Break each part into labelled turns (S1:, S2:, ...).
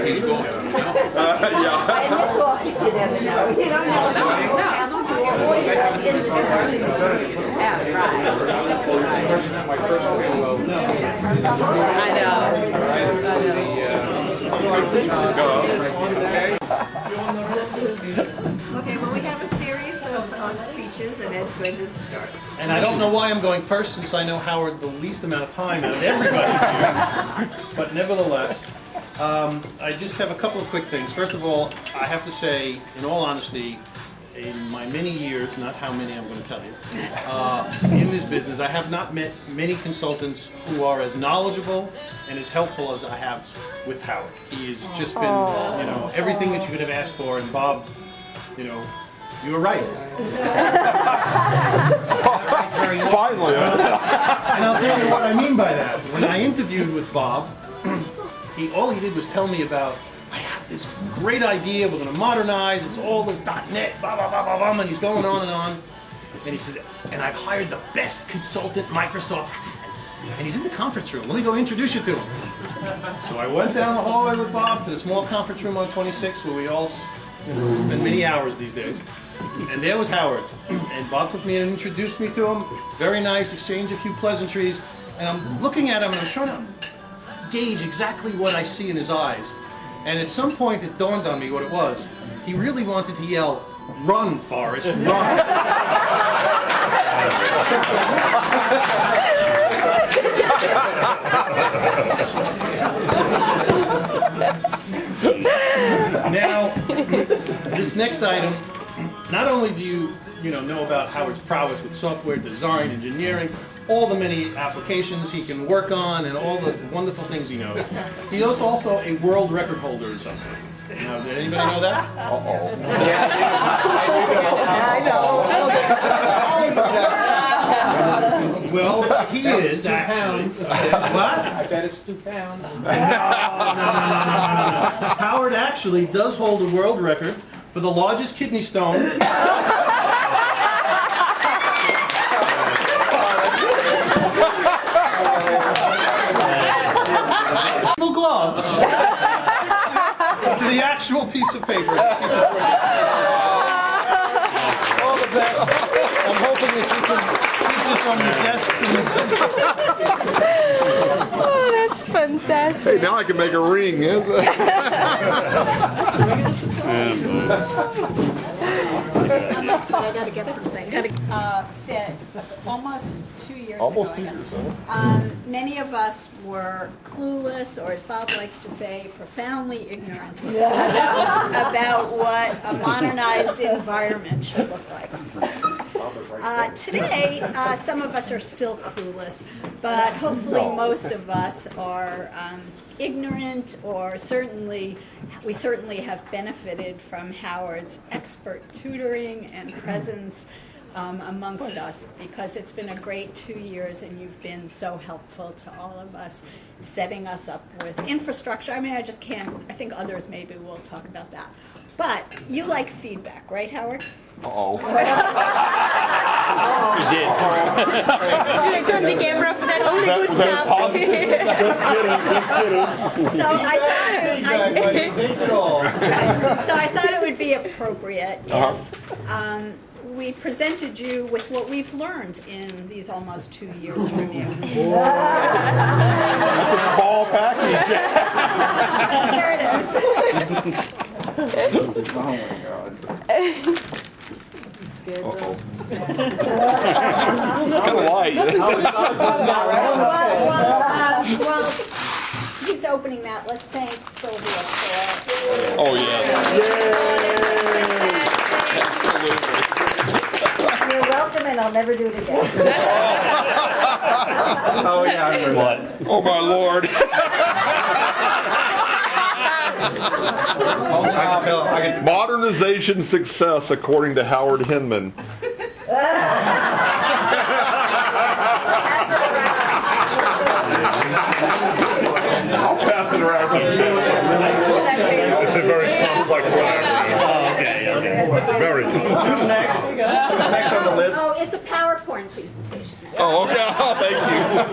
S1: people.
S2: In this office, you never know. You don't know.
S3: I know.
S2: Okay, well, we have a series of speeches, and Ed's going to start.
S4: And I don't know why I'm going first, since I know Howard the least amount of time out of everybody here. But nevertheless, I just have a couple of quick things. First of all, I have to say, in all honesty, in my many years, not how many I'm going to tell you, in this business, I have not met many consultants who are as knowledgeable and as helpful as I have with Howard. He has just been, you know, everything that you could have asked for, and Bob, you know, you were right.
S5: Finally.
S4: And I'll tell you what I mean by that. When I interviewed with Bob, all he did was tell me about, I have this great idea, we're going to modernize, it's all this .NET, blah, blah, blah, blah, blah, and he's going on. And he says, and I've hired the best consultant Microsoft has. And he's in the conference room. Let me go introduce you to him. So I went down the hallway with Bob to the small conference room on 26, where we all spend many hours these days. And there was Howard. And Bob took me in and introduced me to him. Very nice, exchanged a few pleasantries. And I'm looking at him and I'm trying to gauge exactly what I see in his eyes. And at some point it dawned on me what it was. He really wanted to yell, "Run, Forrest, run!" Now, this next item, not only do you know about Howard's prowess with software design, engineering, all the many applications he can work on, and all the wonderful things he knows, he is also a world record holder or something. Now, did anybody know that?
S5: Uh-oh.
S4: Well, he is actually. What?
S1: I bet it's 2 pounds.
S4: No. Howard actually does hold a world record for the largest kidney stone. Gloves to the actual piece of paper. All the best. I'm hoping that you can keep this on your desk.
S3: Oh, that's fantastic.
S5: Hey, now I can make a ring.
S2: I got to get something. Fit almost 2 years ago, I guess. Many of us were clueless, or as Bob likes to say, profoundly ignorant about what a modernized environment should look like. Today, some of us are still clueless, but hopefully most of us are ignorant, or we certainly have benefited from Howard's expert tutoring and presence amongst us, because it's been a great 2 years and you've been so helpful to all of us, setting us up with infrastructure. I mean, I think others maybe will talk about that. But you like feedback, right, Howard?
S5: Uh-oh.
S3: Should I turn the camera off for that? Only good stuff.
S4: Just kidding.
S2: So I thought it would be appropriate if we presented you with what we've learned in these almost 2 years from you.
S5: That's a small package.
S2: Here it is.
S5: Oh my God. Uh-oh. It's kind of light.
S2: Well, he's opening that. Let's thank Sylvia for.
S5: Oh, yes.
S2: You're welcome, and I'll never do it again.
S4: Oh yeah, I remember that.
S5: Oh my Lord. Modernization success according to Howard Hinman. I'll pass it around. It's a very complex library.
S4: Oh, okay.
S5: Very good.
S1: Who's next? Who's next on the list?
S2: Oh, it's a PowerPoint presentation.
S5: Oh, okay. Oh, thank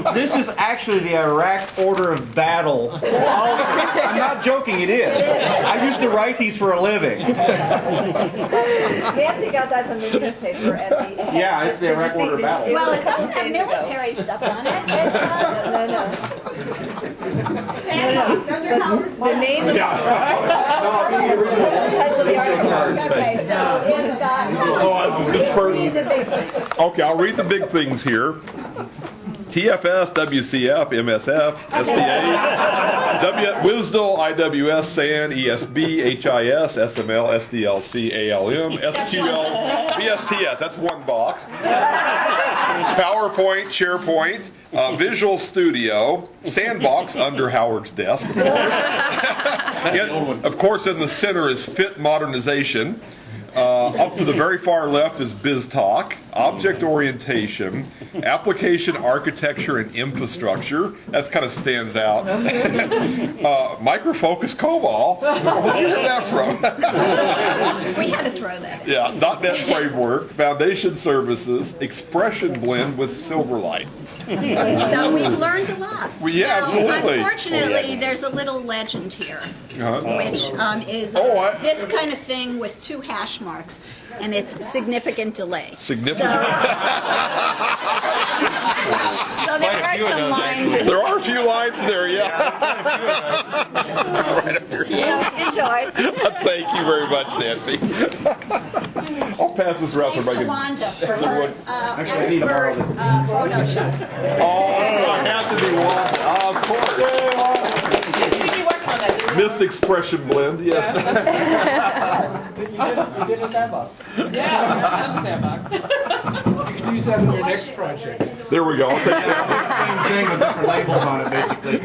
S5: you.
S1: This is actually the Iraq Order of Battle. I'm not joking, it is. I used to write these for a living.
S3: Nancy got that from the newspaper at the.
S1: Yeah, it's the
S3: Did you
S1: Iraq
S3: see-
S1: Order of
S3: did you
S1: Battle.
S3: see-
S2: Well,
S3: was
S2: it
S3: a couple
S2: doesn't have
S3: days ago.
S2: military stuff on it.
S3: The name of the title of the article.
S2: Okay, so it's got.
S5: Oh, this
S2: Read
S5: person.
S2: the big things.
S5: Okay, I'll read the big things here. TFS, WCF, MSF, SBA, WSDL, IWS, SAN, ESB, HIS, SML, SDLC, ALM, SQL, VSTS, that's one box. PowerPoint, SharePoint, Visual Studio, Sandbox under Howard's desk. Of course, in the center is Fit Modernization. Up to the very far left is BizTalk, Object Orientation, Application Architecture and Infrastructure. That kind of stands out. Micro Focus COBOL. Where did you get that from?
S2: We had to throw that.
S5: Yeah, .NET Framework, Foundation Services, Expression Blend with Silverlight.
S2: So we've learned a lot.
S5: Well, yeah,
S2: Now,
S5: absolutely.
S2: Unfortunately, there's a little legend here, which is
S5: Oh,
S2: this kind of thing with 2 hash marks, and it's significant delay.
S5: Significant.
S2: So there are some lines in
S5: There are a few lines there, yeah.
S2: Enjoy.
S5: Thank you very much, Nancy. I'll pass this around
S2: Thanks
S5: so I
S2: to
S5: can.
S2: Wanda for her
S1: Actually, I need to borrow
S2: expert
S1: this.
S2: photoshops.
S5: Oh, I have to be one. Of course.
S3: You're working on that.
S5: Miss Expression Blend, yes.
S6: You did a sandbox.
S3: Yeah, sandbox.
S6: You can use that in your next project.
S5: There we go. I'll take that.
S1: Same thing with different labels on it, basically.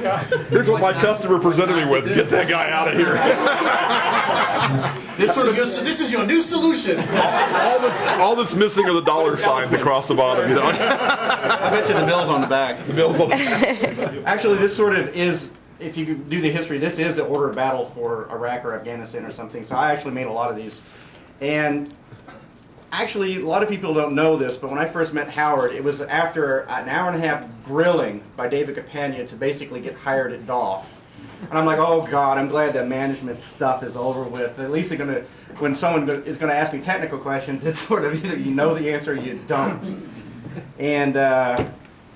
S5: Here's what my customer presented me with. Get that guy out of here.
S4: This is your new solution.
S5: All that's missing are the dollar signs across the bottom, you know.
S1: I bet you the bill's on the back.
S5: The bills on the-
S1: Actually, this sort of is, if you do the history, this is the order of battle for Iraq or Afghanistan or something. So I actually made a lot of these. And actually, a lot of people don't know this, but when I first met Howard, it was after an hour and a half grilling by David Capania to basically get hired at DOF. And I'm like, oh God, I'm glad that management stuff is over with. At least when someone is going to ask me technical questions, it's sort of either you know the answer or you don't. And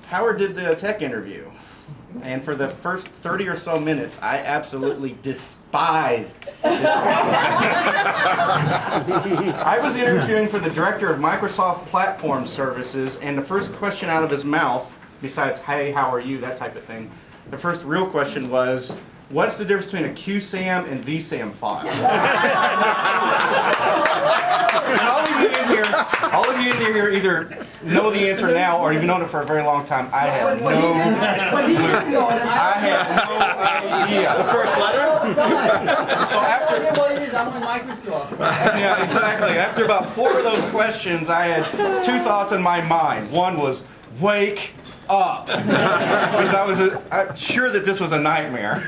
S1: Howard did the tech interview. And for the first 30 or so minutes, I absolutely despised this. I was interviewing for the director of Microsoft Platform Services, and the first question out of his mouth, besides, hey, how are you, that type of thing, the first real question was, what's the difference between a QSAM and VSAM file? And all of you in here either know the answer now or you've known it for a very long time. I have no clue. I have no idea. The first letter? So after... Yeah, exactly. After about 4 of those questions, I had 2 thoughts in my mind. One was, wake up. Because I was sure that this was a nightmare.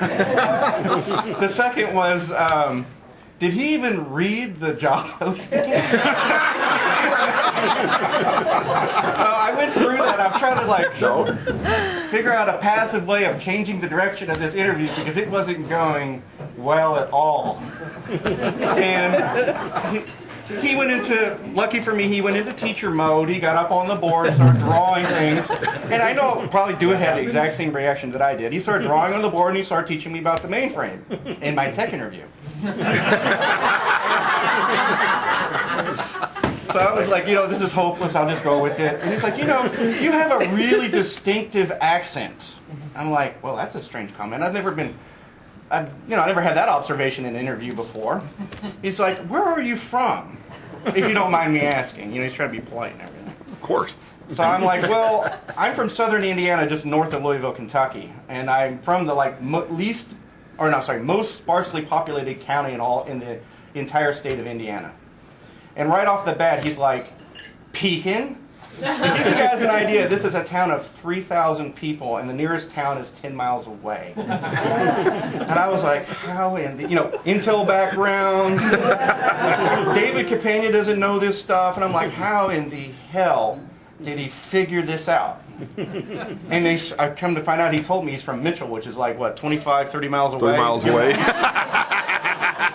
S1: The second was, did he even read the job posting? So I went through that. I'm trying to figure out a passive way of changing the direction of this interview because it wasn't going well at all. And he went into, lucky for me, he went into teacher mode. He got up on the board and started drawing things. And I know probably Dewitt had the exact same reaction that I did. He started drawing on the board and he started teaching me about the mainframe in my tech interview. So I was like, this is hopeless, I'll just go with it. And he's like, you have a really distinctive accent. I'm like, well, that's a strange comment. I've never had that observation in an interview before. He's like, where are you from? If you don't mind me asking. He's trying to be polite and everything.
S5: Of course.
S1: So I'm like, well, I'm from southern Indiana, just north of Louisville, Kentucky. And I'm from the most sparsely populated county in the entire state of Indiana. And right off the bat, he's like, Pekin? give you guys an idea, this is a town of 3,000 people, and the nearest town is 10 miles away. And I was like, how in the, Intel background, David Campagna doesn't know this stuff, and I'm like, how in the hell did he figure this out? And I come to find out he told me he's from Mitchell, which is like, what, 25, 30 miles away?
S5: 3 miles away.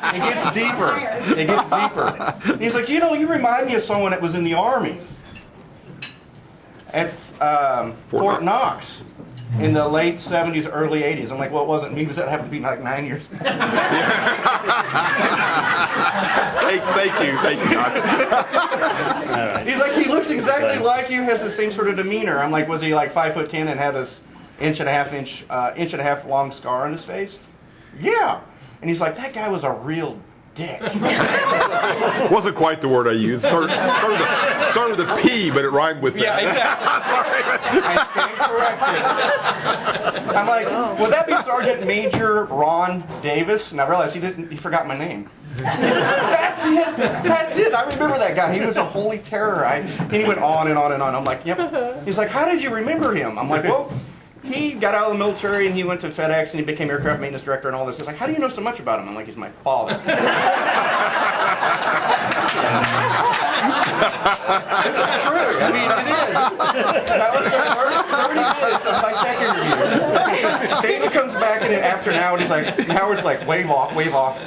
S1: It gets deeper. It gets deeper. He's like, you remind me of someone that was in the Army at Fort Knox in the late 70s, early 80s. I'm like, well, it wasn't me. That have to be like 9 years.
S5: Thank you.
S1: He's like, he looks exactly like you, has the same sort of demeanor. I'm like, was he like 5'10" and had this inch and a half long scar on his face? Yeah. And he's like, that guy was a real dick.
S5: Wasn't quite the word I used. Started with a P, but it rhymed with that.
S1: Yeah, exactly. I stand corrected. I'm like, would that be Sergeant Major Ron Davis? And I realized he forgot my name. He's like, that's it. I remember that guy. He was a holy terror. And he went on and on and on. I'm like, yep. He's like, how did you remember him? I'm like, well, he got out of the military and he went to FedEx and he became aircraft maintenance director and all this. He's like, how do you know so much about him? I'm like, he's my father. This is true. I mean, it is. That was the first 30 minutes of my tech interview. David comes back in after an hour and he's like, Howard's like, wave off, wave off.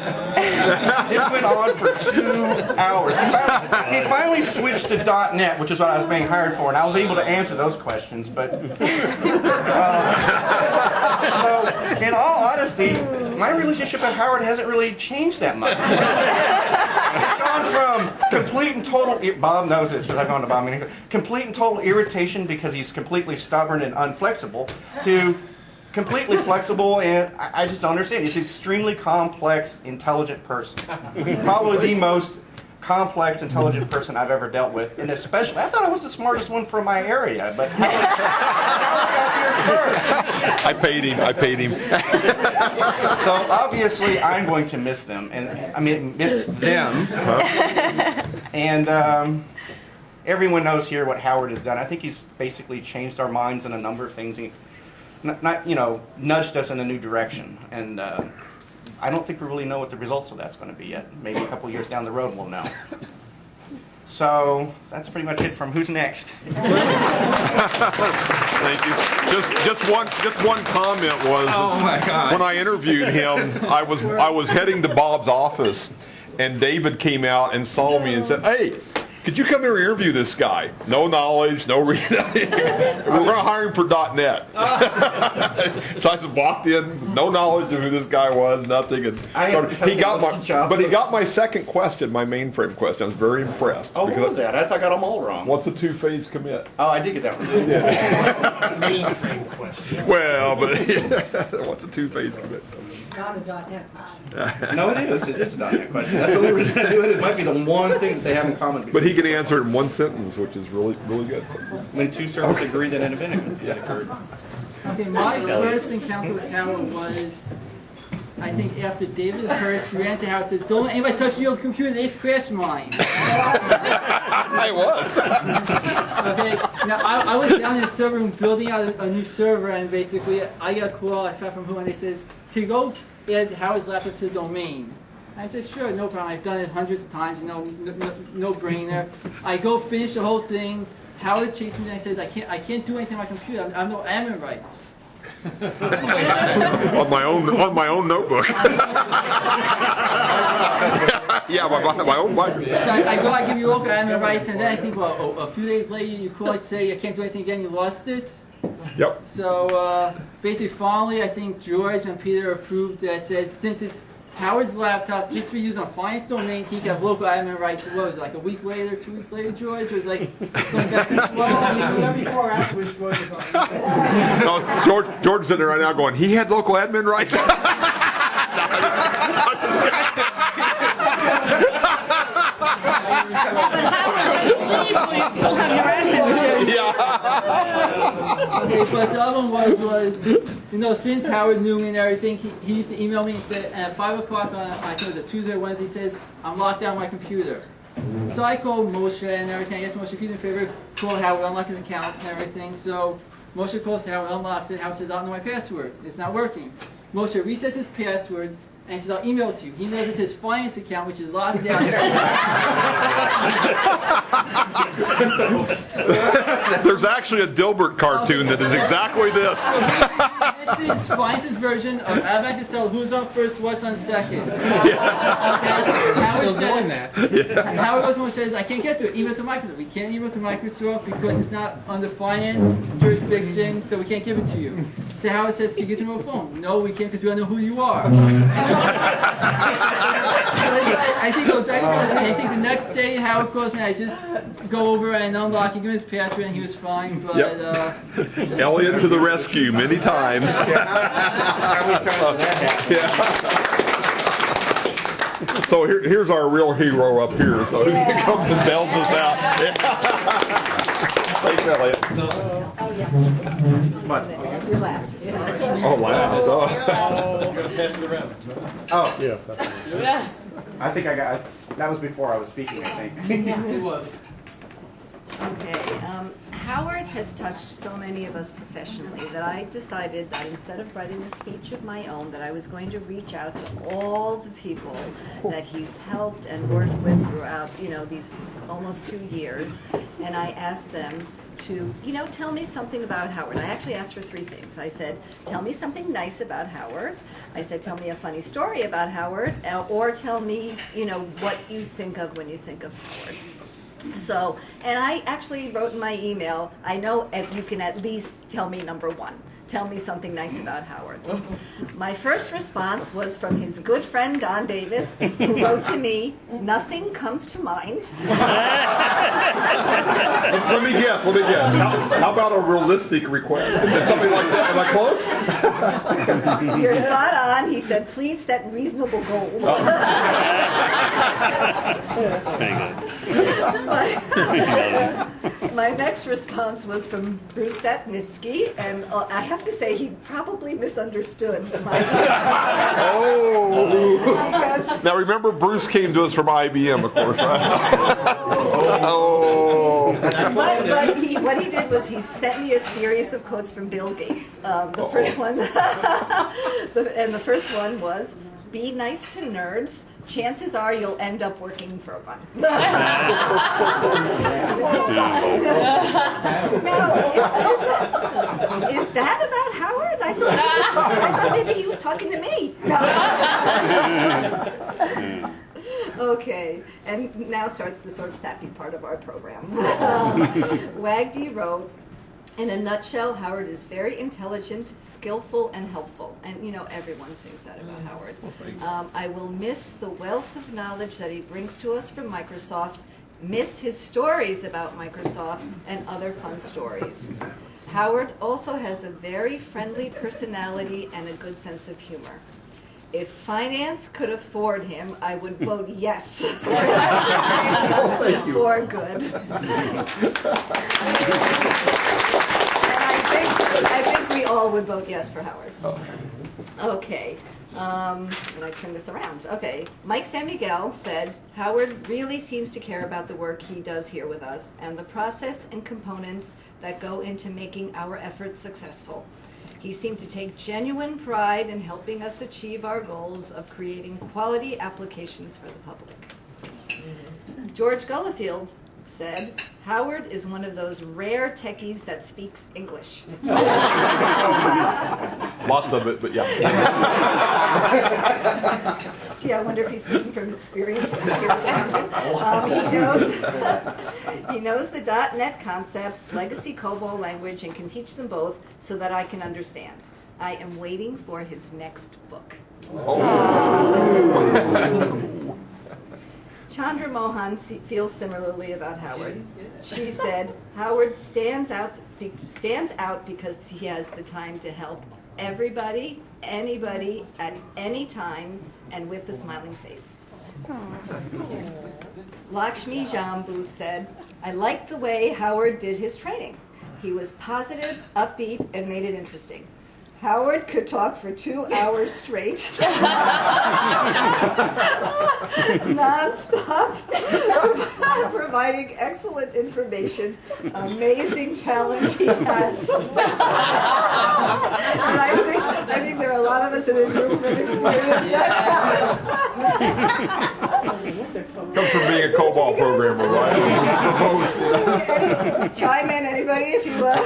S1: This went on for 2 hours. He finally switched to .NET, which is what I was being hired for, and I was able to answer those questions, but... so, in all honesty, my relationship with Howard hasn't really changed that much. It's gone from complete and total... Bob knows this, because I've gone to Bob meetings. Complete and total irritation because he's completely stubborn and unflexible, to completely flexible, and I just don't understand. He's an extremely complex, intelligent person. Probably the most complex, intelligent person I've ever dealt with, and especially, I thought I was the smartest one from my area, but Howard got here first.
S5: I paid him.
S1: So obviously, I'm going to miss them, miss them. And everyone knows here what Howard has done. I think he's basically changed our minds on a number of things. He, nudged us in a new direction, and I don't think we really know what the results of that's going to be yet. Maybe a couple years down the road we'll know. So that's pretty much it from Who's Next.
S5: Thank you. Just one comment was,
S1: oh my God.
S5: When I interviewed him, I was heading to Bob's office, and David came out and saw me and said, "Hey, could you come here and interview this guy? No knowledge, no reading. We're going to hire him for .NET." So I just walked in, no knowledge of who this guy was, nothing. And he got my second question, my mainframe question. I was very impressed.
S1: Oh, what was that? I thought I got them all wrong.
S5: What's a two-phase commit?
S1: Oh, I did get that one.
S6: Mainframe question.
S5: Well, but what's a two-phase commit?
S6: It's not a .NET question.
S1: No, it is. It is a .NET question. That's the only reason I do it. It might be the one thing that they have in common.
S5: But he can answer it in one sentence, which is really, really good.
S1: When two servers agree that an event has occurred.
S7: Okay, my first encounter with Howard was, I think after David first ran to Howard and says, "Don't let anybody touch your computer, they just crashed mine."
S5: I was.
S7: Okay, now I was down in the server room building out a new server, and basically I got a call, I found from who, and they says, "Can you go add Howard's laptop to the domain?" I said, "Sure, no problem. I've done it hundreds of times, no brainer." I go finish the whole thing. Howard chases me and he says, I can't do anything on my computer. I have no admin rights."
S5: on my own notebook. Yeah, my own microphone.
S7: So I go, I give you local admin rights, and then I think, well, a few days later you call and say I can't do anything again. You lost it.
S5: Yep.
S7: So basically, finally, I think George and Peter approved that. Says since it's Howard's laptop, just to be used on Finance domain, he can have local admin rights. What was it, like a week later, 2 weeks later, George? Or was it like going back to 12?
S6: Before afterwards, George was on.
S5: No, George's sitting there right now going, he had local admin rights?
S7: Okay, but the other one was, since Howard knew me and everything, he used to email me and said, at 5 o'clock on, I think it was a Tuesday or Wednesday, he says, "I'm locked out on my computer." So I called Moshe and everything. I guess Moshe, could you do me a favor, call Howard, unlock his account and everything. So Moshe calls Howard, unlocks it. Howard says, I don't know my password. It's not working. Moshe resets his password and he says, I'll email it to you. He emails it to his finance account, which is locked down.
S5: There's actually a Dilbert cartoon that is exactly this.
S7: This is finance's version of Abbac to tell who's on first, what's on second.
S4: Still
S7: Howard
S4: doing
S7: says,
S4: that.
S7: Howard goes and says, I can't get to it. Email to Microsoft. We can't email to Microsoft because it's not under finance jurisdiction, so we can't give it to you. So Howard says, can you get to him on the phone? No, we can't because we don't know who you are. I think it goes back and forth. I think the next day Howard calls me. I just go over and unlock and give him his password, and he was fine. But
S5: Elliot to the rescue many times. So here's our real hero up here. So he comes and bails us out. Thanks, Elliot.
S2: Oh, yeah. You're last.
S5: Oh, last.
S1: Oh, yeah. I think I got, that was before I was speaking, I think.
S4: It was.
S8: Okay, Howard has touched so many of us professionally that I decided that instead of writing a speech of my own, that I was going to reach out to all the people that he's helped and worked with throughout, these almost 2 years, and I asked them to, tell me something about Howard. I actually asked for 3 things. I said, tell me something nice about Howard. I said, tell me a funny story about Howard, or tell me, what you think of when you think of Howard. So, and I actually wrote in my email, I know you can at least tell me number 1. Tell me something nice about Howard. My first response was from his good friend Don Davis, who wrote to me, nothing comes to mind.
S5: Let me guess. How about a realistic request? Is it something like that? Am I close?
S8: You're spot on. He said, please set reasonable goals. My next response was from Bruce Vatnitsky, and I have to say he probably misunderstood my
S5: Now remember, Bruce came to us from IBM, of course, right?
S8: But what he did was he sent me a series of quotes from Bill Gates. The first one, the first one was, "Be nice to nerds. Chances are you'll end up working for one." Now, is that about Howard? I thought maybe he was talking to me. Okay, and now starts the sort of sappy part of our program. Wagdy wrote, in a nutshell, Howard is very intelligent, skillful, and helpful. And, everyone thinks that about Howard. I will miss the wealth of knowledge that he brings to us from Microsoft, miss his stories about Microsoft, and other fun stories. Howard also has a very friendly personality and a good sense of humor. If finance could afford him, I would vote yes for good. I think we all would vote yes for Howard. Okay, and I turn this around. Okay, Mike San Miguel said, Howard really seems to care about the work he does here with us and the process and components that go into making our efforts successful. He seemed to take genuine pride in helping us achieve our goals of creating quality applications for the public. George Gullifield said, Howard is one of those rare techies that speaks English.
S5: Lots of it, but yeah.
S8: Gee, I wonder if he's speaking from experience from his years around him. He knows the .NET concepts, legacy COBOL language, and can teach them both so that I can understand. I am waiting for his next book. Chandra Mohan feels similarly about Howard. She said, Howard stands out because he has the time to help everybody, anybody, at any time, and with a smiling face. Lakshmi Jambu said, I liked the way Howard did his training. He was positive, upbeat, and made it interesting. Howard could talk for 2 hours straight, non-stop, providing excellent information, amazing talent he has. And I think there are a lot of us in this room who have experienced that challenge.
S5: Comes from being a COBOL programmer, right?
S8: Chime in, anybody, if you will.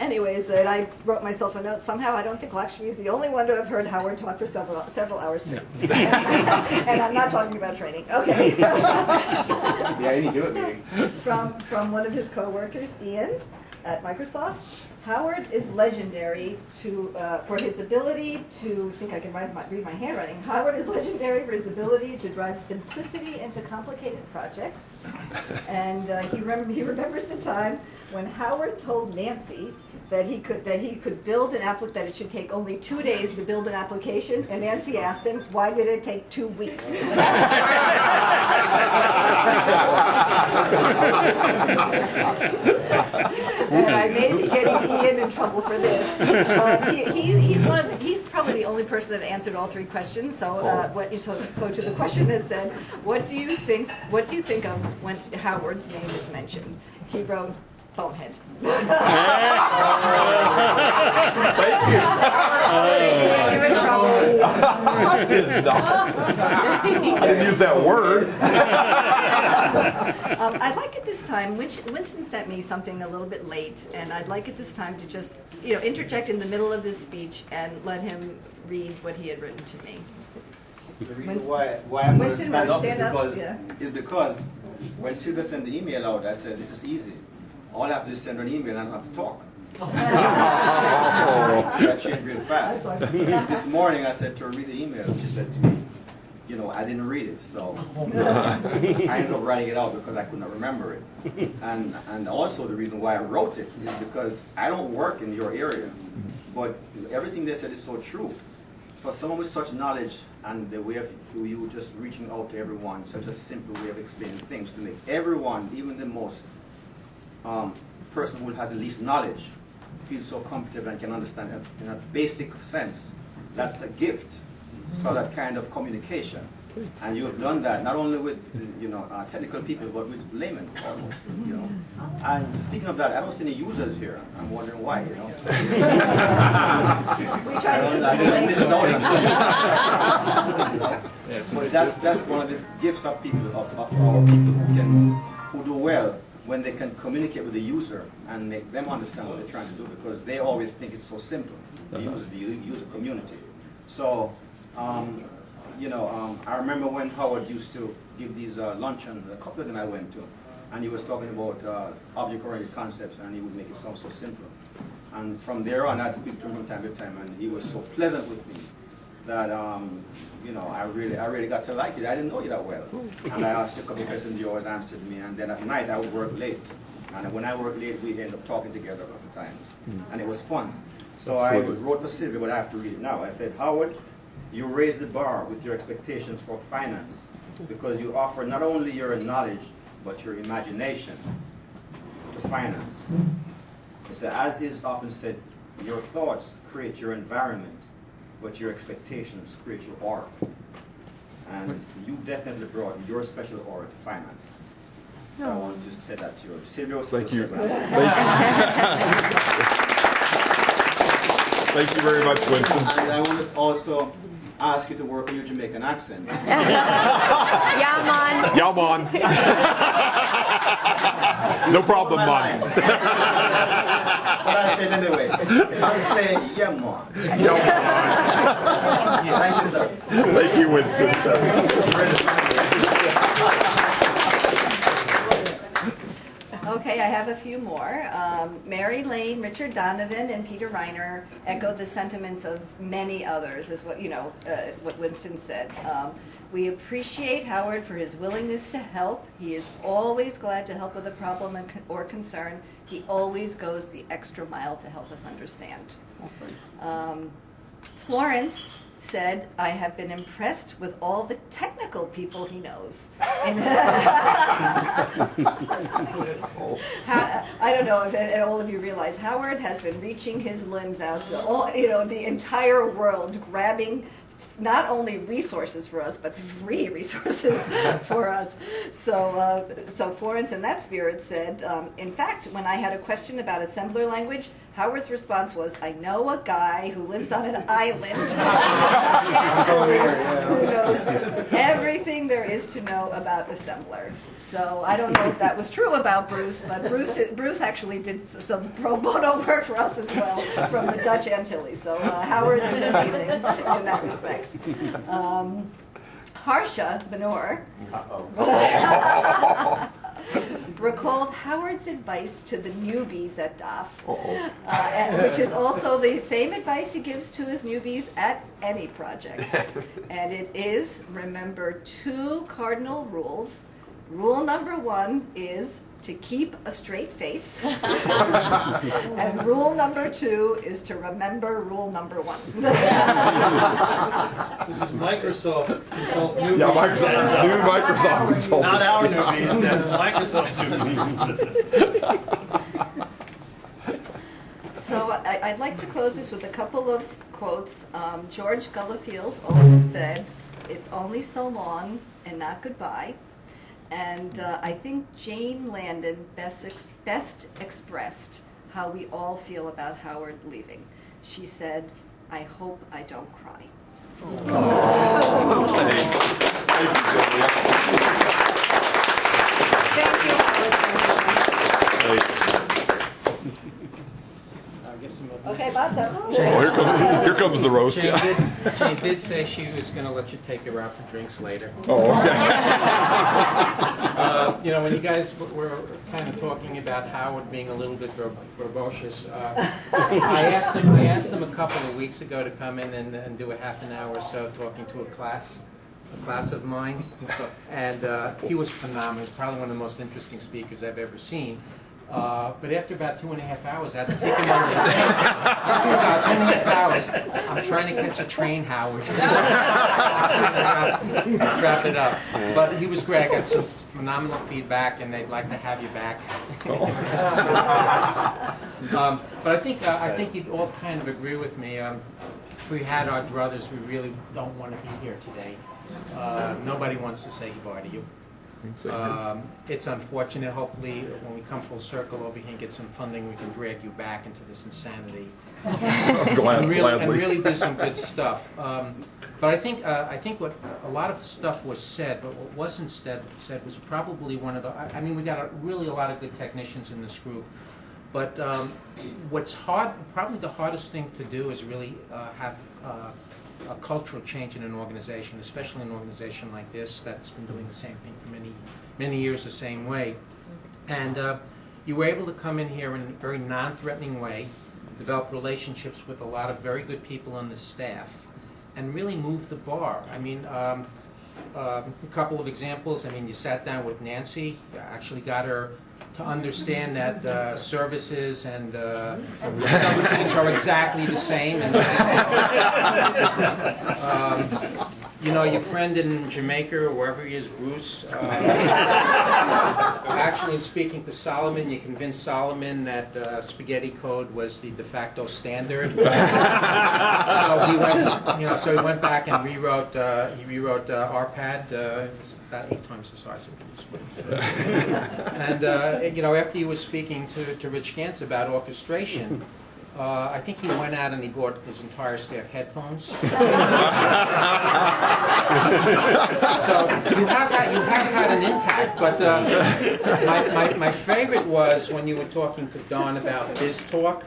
S8: Anyways, and I wrote myself a note. Somehow, I don't think Lakshmi is the only one to have heard Howard talk for several hours straight. And I'm not talking about training. Okay.
S1: Yeah, any do it meeting.
S8: From one of his coworkers, Ian, at Microsoft. Howard is legendary for his ability to, I think I can read my handwriting. Howard is legendary for his ability to drive simplicity into complicated projects. And he remembers the time when Howard told Nancy that he could build an that it should take only 2 days to build an application, and Nancy asked him, why did it take 2 weeks? And I may be getting Ian in trouble for this. He's probably the only person that answered all 3 questions. So, so to the question that said, what do you think of when Howard's name is mentioned? He wrote, bonehead.
S5: Thank
S8: You're in trouble.
S5: I did not. I didn't use that word.
S8: I'd like at this time, Winston sent me something a little bit late, and I'd like at this time to just, interject in the middle of this speech and let him read what he had written to me.
S9: The reason why I'm going to
S8: Winston,
S9: stand up is because when Sylvia sent the email out, I said, this is easy. All I have to do is send her an email and I don't have to talk. That changed real fast. This morning I said to her, read the email. She said to me, I didn't read it. So I ended up writing it out because I could not remember it. And also the reason why I wrote it is because I don't work in your area. But everything they said is so true. For someone with such knowledge and the way of you just reaching out to everyone, such a simple way of explaining things to make everyone, even the most person who has the least knowledge, feel so comfortable and can understand it in a basic sense. That's a gift for that kind of communication. And you have done that not only with technical people, but with laymen almost. And speaking of that, I don't see any users here. I'm wondering why.
S8: We try to
S9: But that's one of the gifts of people of our people who do well when they can communicate with the user and make them understand what they're trying to do, because they always think it's so simple. The user community. So. I remember when Howard used to give these luncheons, a couple of them I went to, and he was talking about object-oriented concepts, and he would make it sound so simple. And from there on, I'd speak to him from time to time, and he was so pleasant with me that I really got to like it. I didn't know you that well, and I asked a couple of questions. You always answered me, and then at night I would work late, and when I worked late, we ended up talking together a couple of times, and it was fun. So I wrote for Sylvia, but I have to read it now. I said, Howard, you raise the bar with your expectations for finance because you offer not only your knowledge but your imagination to finance. So as is often said, your thoughts create your environment, but your expectations create your aura. And you definitely brought your special aura to finance. So I want to say that to you. Sylvia was
S5: Thank you.
S9: Thank
S5: Thank you very much, Winston.
S9: And I want to also ask you to work on your Jamaican accent.
S3: Yeah, man.
S5: Yeah, man. No problem, man.
S9: But I said anyway. I'll say, yeah, man.
S5: Yeah, man.
S9: Thank you, sir.
S5: Thank you, Winston.
S8: Okay, I have a few more. Mary Lane, Richard Donovan, and Peter Reiner echoed the sentiments of many others, is what what Winston said. We appreciate Howard for his willingness to help. He is always glad to help with a problem or concern. He always goes the extra mile to help us understand. Florence said, I have been impressed with all the technical people he knows. And I don't know if all of you realize, Howard has been reaching his limbs out to all, the entire world, grabbing not only resources for us, but free resources for us. So Florence, in that spirit, said, in fact, when I had a question about assembler language, Howard's response was, I know a guy who lives on an island who knows everything there is to know about assembler. So I don't know if that was true about Bruce, but Bruce actually did some pro bono work for us as well from the Dutch Antilles. So Howard is amazing in that respect. Harsha Benor recalled Howard's advice to the newbies at DOF, which is also the same advice he gives to his newbies at any project. And it is, remember 2 cardinal rules. Rule number 1 is to keep a straight face. And rule number 2 is to remember rule number 1.
S4: This is Microsoft consult newbies.
S5: Yeah, Microsoft, new Microsoft consultants.
S4: Not our newbies, that's Microsoft newbies.
S8: So I'd like to close this with a couple of quotes. George Gullifield also said, it's only so long and not goodbye. And I think Jane Landon best expressed how we all feel about Howard leaving. She said, I hope I don't cry. Thank you, Howard. Okay, Bata.
S5: Here comes the roast.
S10: Jane did say she was going to let you take her out for drinks later.
S5: Oh, okay.
S10: When you guys were kind of talking about Howard being a little bit verbose, I asked him a couple of weeks ago to come in and do a half an hour or so talking to a class of mine, and he was phenomenal. He's probably one of the most interesting speakers I've ever seen. But after about 2.5 hours, I had to take him on the about 2.5 hours. I'm trying to catch a train, Howard. Wrap it up. But he was great. I got some phenomenal feedback, and they'd like to have you back. But I think you'd all kind of agree with me. If we had our druthers, we really don't want to be here today. Nobody wants to say goodbye to you. It's unfortunate. Hopefully, when we come full circle over here and get some funding, we can drag you back into this insanity and really do some good stuff. But I think what a lot of stuff was said, but what wasn't said was probably one of the. I mean, we got really a lot of good technicians in this group, but what's hard, probably the hardest thing to do, is really have a cultural change in an organization, especially an organization like this that's been doing the same thing for many years the same way. And you were able to come in here in a very non-threatening way, develop relationships with a lot of very good people on the staff, and really move the bar. I mean, a couple of examples. I mean, you sat down with Nancy, actually got her to understand that services and some things are exactly the same. And, your friend in Jamaica, or wherever he is, Bruce, actually, in speaking to Solomon, you convinced Solomon that spaghetti code was the de facto standard. So he went back and rewrote RPAD. About 8 times the size of this. And after he was speaking to Rich Gantz about orchestration, I think he went out and he bought his entire staff headphones. So you have had an impact. But my favorite was when you were talking to Don about BizTalk.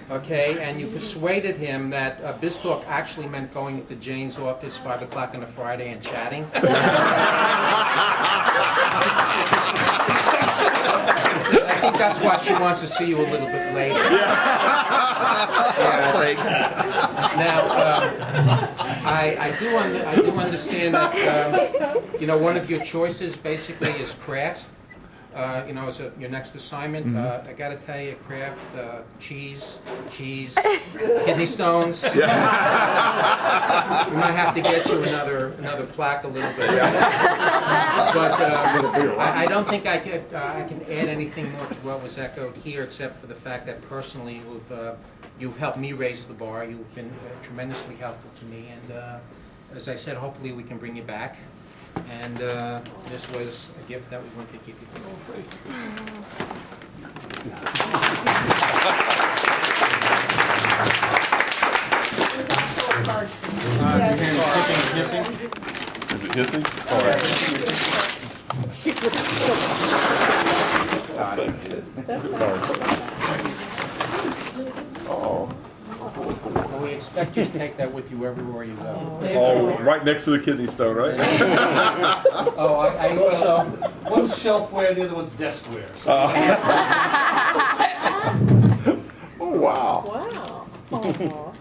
S10: Okay, and you persuaded him that BizTalk actually meant going into Jane's office 5 o'clock on a Friday and chatting. I think that's why she wants to see you a little bit later.
S5: Thanks.
S10: Now, I do understand that one of your choices basically is craft. as your next assignment, I got to tell you, craft cheese, kidney stones. We might have to get you another plaque a little bit. But I don't think I can add anything more to what was echoed here, except for the fact that personally you've helped me raise the bar. You've been tremendously helpful to me, and as I said, hopefully we can bring you back. And this was a gift that we wanted to give you.
S5: Is it hissing? All right. Oh.
S10: Well, we expect you to take that with you everywhere you go.
S5: Oh, right next to the kidney stone, right?
S10: Oh, I also...
S4: One's shelfware, the other one's deskware. So.
S5: Oh, wow.
S3: Wow.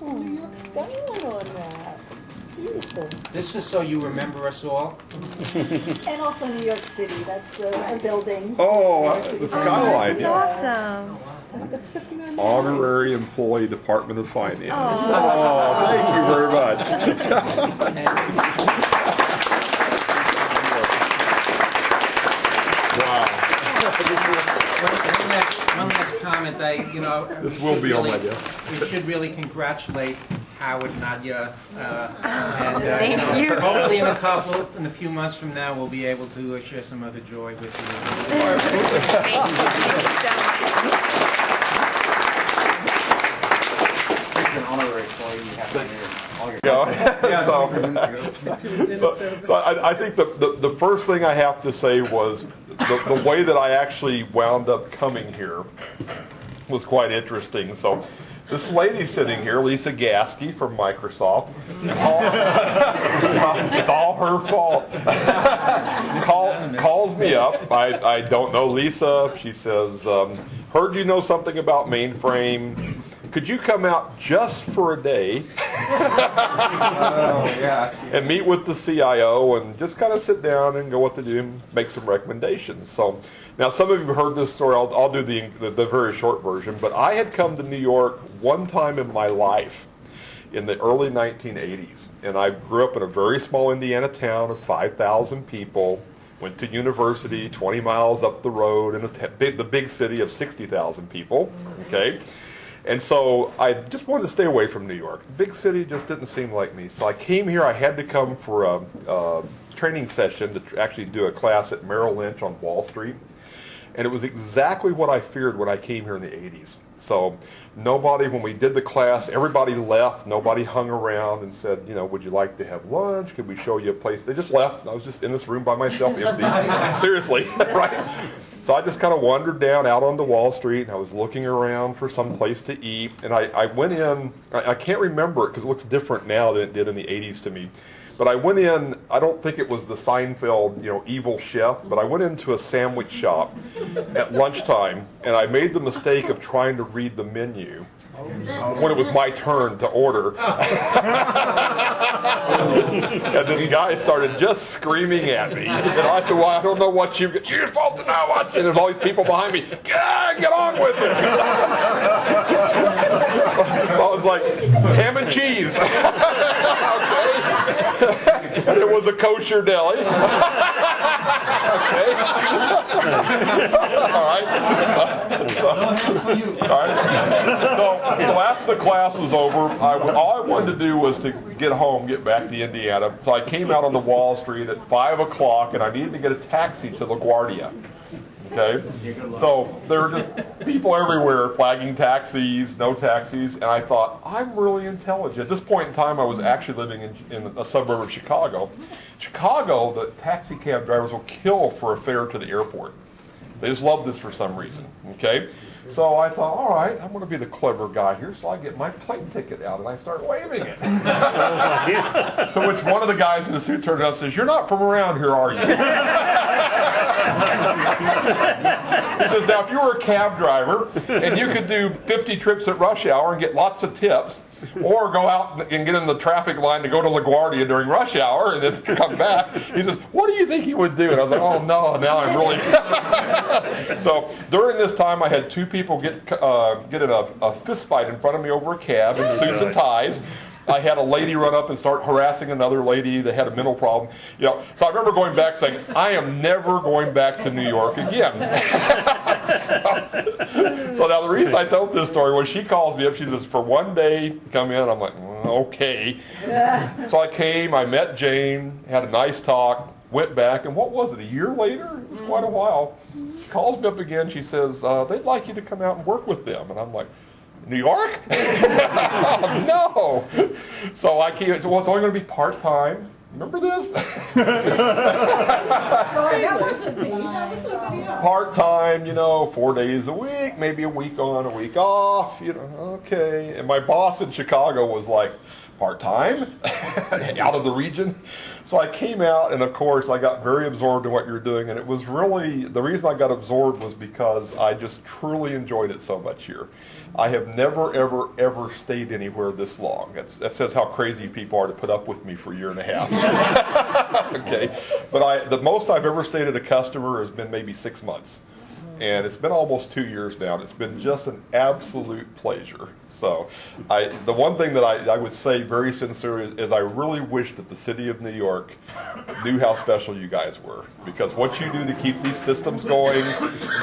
S3: Oh, New York skyline on that. Beautiful.
S10: This is so you remember us all.
S2: And also New York City, that's the building.
S5: Oh, the skyline.
S8: That's awesome.
S3: That's 59.
S5: Honorary Employee, Department of Finance. Oh, thank you very much. Wow.
S10: One last comment.
S5: This will be on my desk.
S10: We should really congratulate Howard, Nadia,
S3: Thank you.
S10: hopefully in a few months from now, we'll be able to share some other joy with you.
S3: Thank you so much.
S1: An honorary employee, you have to hear all your
S5: So I think the first thing I have to say was the way that I actually wound up coming here was quite interesting. So this lady sitting here, Lisa Gasky from Microsoft, it's all her fault. Calls me up. I don't know Lisa. She says, heard you know something about mainframe. Could you come out just for a day and meet with the CIO and just kind of sit down and go what to do and make some recommendations? So now some of you have heard this story. I'll do the very short version. But I had come to New York one time in my life in the early 1980s. And I grew up in a very small Indiana town of 5,000 people. Went to university 20 miles up the road in the big city of 60,000 people. Okay. And so I just wanted to stay away from New York. The big city just didn't seem like me. So I came here. I had to come for a training session to actually do a class at Merrill Lynch on Wall Street. And it was exactly what I feared when I came here in the 80s. So nobody, when we did the class, everybody left. Nobody hung around and said, would you like to have lunch? Could we show you a place? They just left. I was just in this room by myself, empty. Seriously, right? So I just kind of wandered down out onto Wall Street, and I was looking around for some place to eat. And I went in, I can't remember it because it looks different now than it did in the 80s to me. But I went in, I don't think it was the Seinfeld, evil chef, but I went into a sandwich shop at lunchtime, and I made the mistake of trying to read the menu when it was my turn to order. And this guy started just screaming at me. And I said, well, I don't know what you're supposed to know what. And there's all these people behind me. Get on with it. So I was like, ham and cheese. And it was a kosher deli. Okay. All right. So after the class was over, all I wanted to do was to get home, get back to Indiana. So I came out on the Wall Street at 5 o'clock, and I needed to get a taxi to LaGuardia. Okay? So there were just people everywhere flagging taxis, no taxis, and I thought, I'm really intelligent. At this point in time, I was actually living in a suburb of Chicago. Chicago, the taxi cab drivers will kill for a fare to the airport. They just love this for some reason. Okay? So I thought, all right, I'm going to be the clever guy here, so I get my plane ticket out and I start waving it. To which one of the guys in the suit turned around and says, you're not from around here, are you? He says, now if you were a cab driver and you could do 50 trips at rush hour and get lots of tips, or go out and get in the traffic line to go to LaGuardia during rush hour and then come back, he says, what do you think he would do? And I was like, oh no, now I'm really... So during this time, I had two people get in a fist fight in front of me over a cab in suits and ties. I had a lady run up and start harassing another lady that had a mental problem. You know, so I remember going back saying, I am never going back to New York again. So now the reason I told this story was she calls me up, she says, for one day, come in. I'm like, okay. So I came, I met Jane, had a nice talk, went back, and what was it, a year later? It was quite a while. She calls me up again, she says, they'd like you to come out and work with them. And I'm like, New York? Oh, no. So I came, so well, it's only going to be part-time. Remember this?
S6: That wasn't me. That was somebody else.
S5: Part-time, 4 days a week, maybe a week on, a week off, okay. And my boss in Chicago was like, part-time? Out of the region? So I came out, and of course, I got very absorbed in what you were doing, and it was really, the reason I got absorbed was because I just truly enjoyed it so much here. I have never, ever, ever stayed anywhere this long. That says how crazy people are to put up with me for a year and a half. Okay, but the most I've ever stayed at a customer has been maybe 6 months. And it's been almost 2 years now, and it's been just an absolute pleasure. So the one thing that I would say very sincerely is I really wish that the city of New York knew how special you guys were. Because what you do to keep these systems going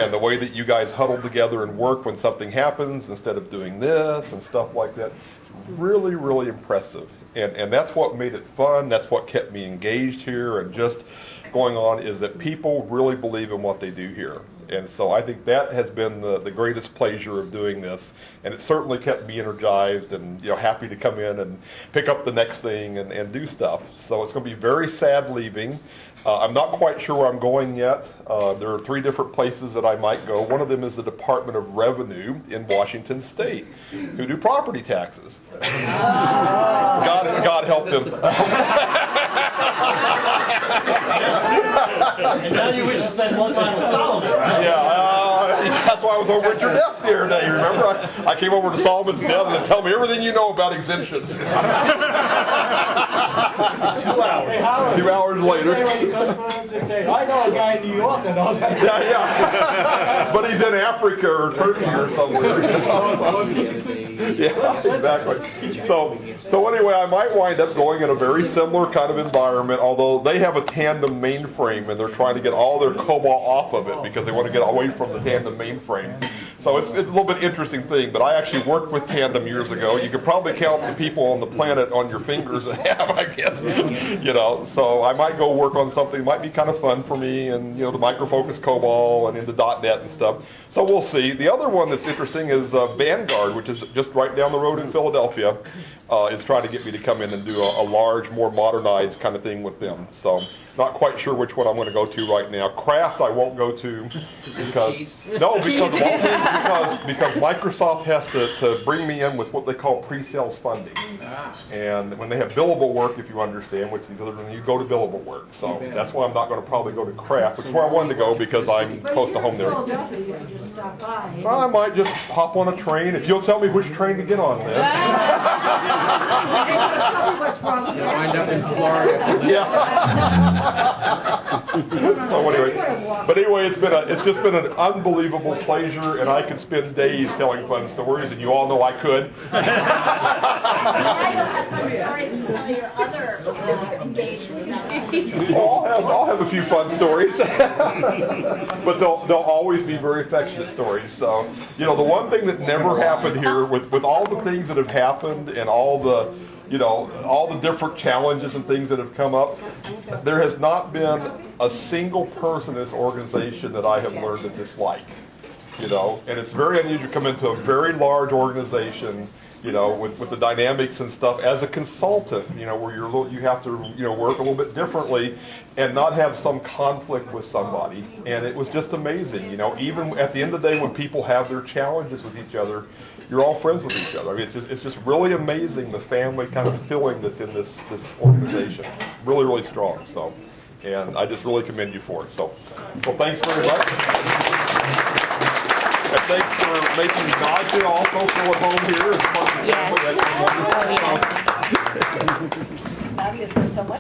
S5: and the way that you guys huddle together and work when something happens instead of doing this and stuff like that, it's really, really impressive. And that's what made it fun. That's what kept me engaged here and just going on, is that people really believe in what they do here. And so I think that has been the greatest pleasure of doing this, and it certainly kept me energized and happy to come in and pick up the next thing and do stuff. So it's going to be very sad leaving. I'm not quite sure where I'm going yet. There are 3 different places that I might go. One of them is the Department of Revenue in Washington State, who do property taxes. God help them.
S4: And now you wish to spend more time with Solomon, right?
S5: Yeah, that's why I was over at your desk the other day. Remember, I came over to Solomon's desk and tell me everything you know about exemptions. 2
S6: hours.
S5: 2 hours later.
S6: Just say, I know a guy in New York that knows that.
S5: Yeah. But he's in Africa or Turkey or somewhere. Yeah, exactly. So anyway, I might wind up going in a very similar kind of environment, although they have a tandem mainframe and they're trying to get all their COBOL off of it because they want to get away from the tandem mainframe. So it's a little bit interesting thing, but I actually worked with Tandem years ago. You could probably count the people on the planet on your fingers that have, I guess. So I might go work on something that might be kind of fun for me, and the Micro Focus COBOL and into .NET and stuff. So we'll see. The other one that's interesting is Vanguard, which is just right down the road in Philadelphia, is trying to get me to come in and do a large, more modernized kind of thing with them. So not quite sure which one I'm going to go to right now. Kraft I won't go to because Microsoft has to bring me in with what they call pre-sales funding. And when they have billable work, if you understand, which is when you go to billable work. So that's why I'm not going to probably go to Kraft, which is where I wanted to go because I'm close to home there. I might just hop on a train if you'll tell me which train to get on then.
S10: You'll wind up in Florida.
S5: Yeah. But anyway, it's just been an unbelievable pleasure, and I could spend days telling fun stories, and you all know I could.
S2: Now you'll have fun stories to tell your other engagements now.
S5: I'll have a few fun stories, but they'll always be very affectionate stories. So, the one thing that never happened here, with all the things that have happened and all the different challenges and things that have come up, there has not been a single person in this organization that I have learned to dislike. And it's very unusual to come into a very large organization, with the dynamics and stuff as a consultant, where you have to, work a little bit differently and not have some conflict with somebody. And it was just amazing, even at the end of the day when people have their challenges with each other, you're all friends with each other. I mean, it's just really amazing the family kind of feeling that's in this organization. Really, really strong. So And I just really commend you for it. So thanks very much. And thanks for making Nadja also feel at home here as part of the family. That's been wonderful.
S8: Navia's done so much.